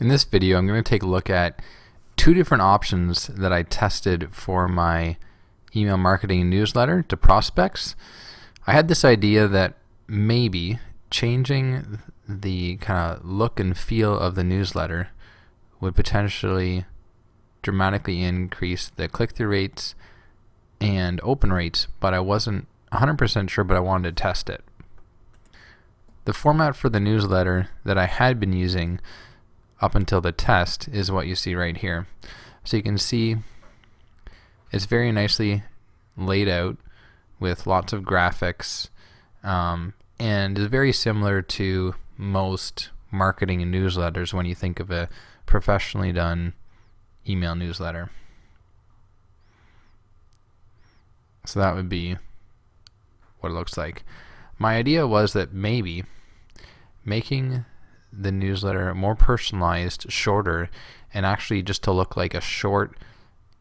In this video, I'm going to take a look at two different options that I tested for my email marketing newsletter to prospects. I had this idea that maybe changing the kind of look and feel of the newsletter would potentially dramatically increase the click-through rates and open rates, but I wasn't 100% sure, but I wanted to test it. The format for the newsletter that I had been using up until the test is what you see right here. So you can see it's very nicely laid out with lots of graphics, and is very similar to most marketing and newsletters when you think of a professionally done email newsletter. So that would be what it looks like. My idea was that maybe making the newsletter more personalized, shorter, and actually just to look like a short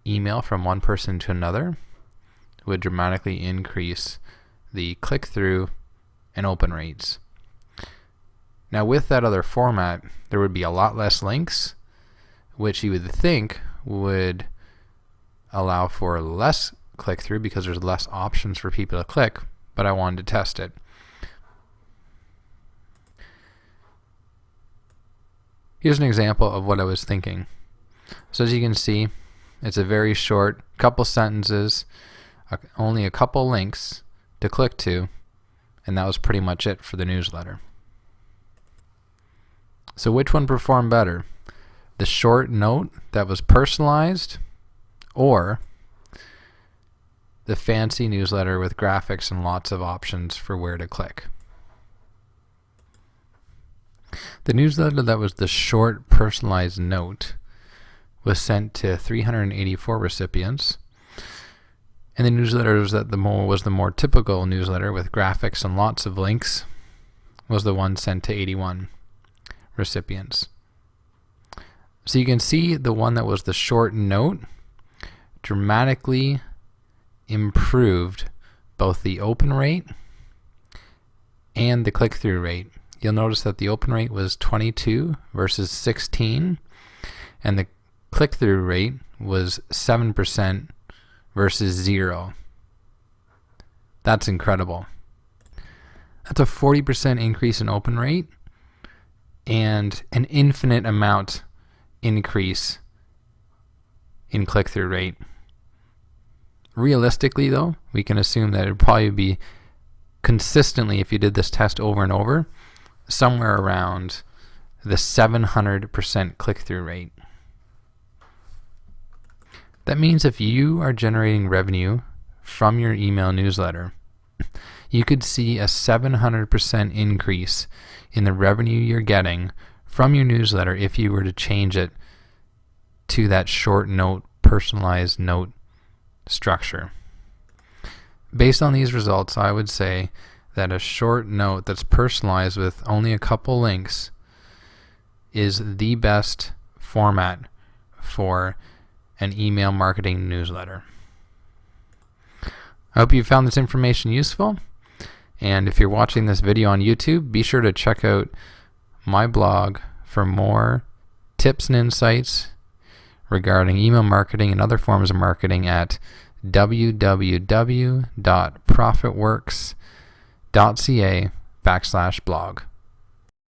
email from one person to another would dramatically increase the click-through and open rates. Now with that other format, there would be a lot less links, which you would think would allow for less click-through because there's less options for people to click, but I wanted to test it. Here's an example of what I was thinking. So as you can see, it's a very short couple sentences, only a couple links to click to, and that was pretty much it for the newsletter. So which one performed better? The short note that was personalized, or the fancy newsletter with graphics and lots of options for where to click? The newsletter that was the short personalized note was sent to 384 recipients, and the newsletter that was the more typical newsletter with graphics and lots of links was the one sent to 81 recipients. So you can see the one that was the short note dramatically improved both the open rate and the click-through rate. You'll notice that the open rate was 22 versus 16, and the click-through rate was 7% versus 0. That's incredible. That's a 40% increase in open rate and an infinite amount increase in click-through rate. Realistically though, we can assume that it would probably be consistently, if you did this test over and over, somewhere around the 700% click-through rate. That means if you are generating revenue from your email newsletter, you could see a 700% increase in the revenue you're getting from your newsletter if you were to change it to that short note, personalized note structure. Based on these results, I would say that a short note that's personalized with only a couple links is the best format for an email marketing newsletter. I hope you found this information useful, and if you're watching this video on YouTube, be sure to check out my blog for more tips and insights regarding email marketing and other forms of marketing at www.profitworks.ca/blog.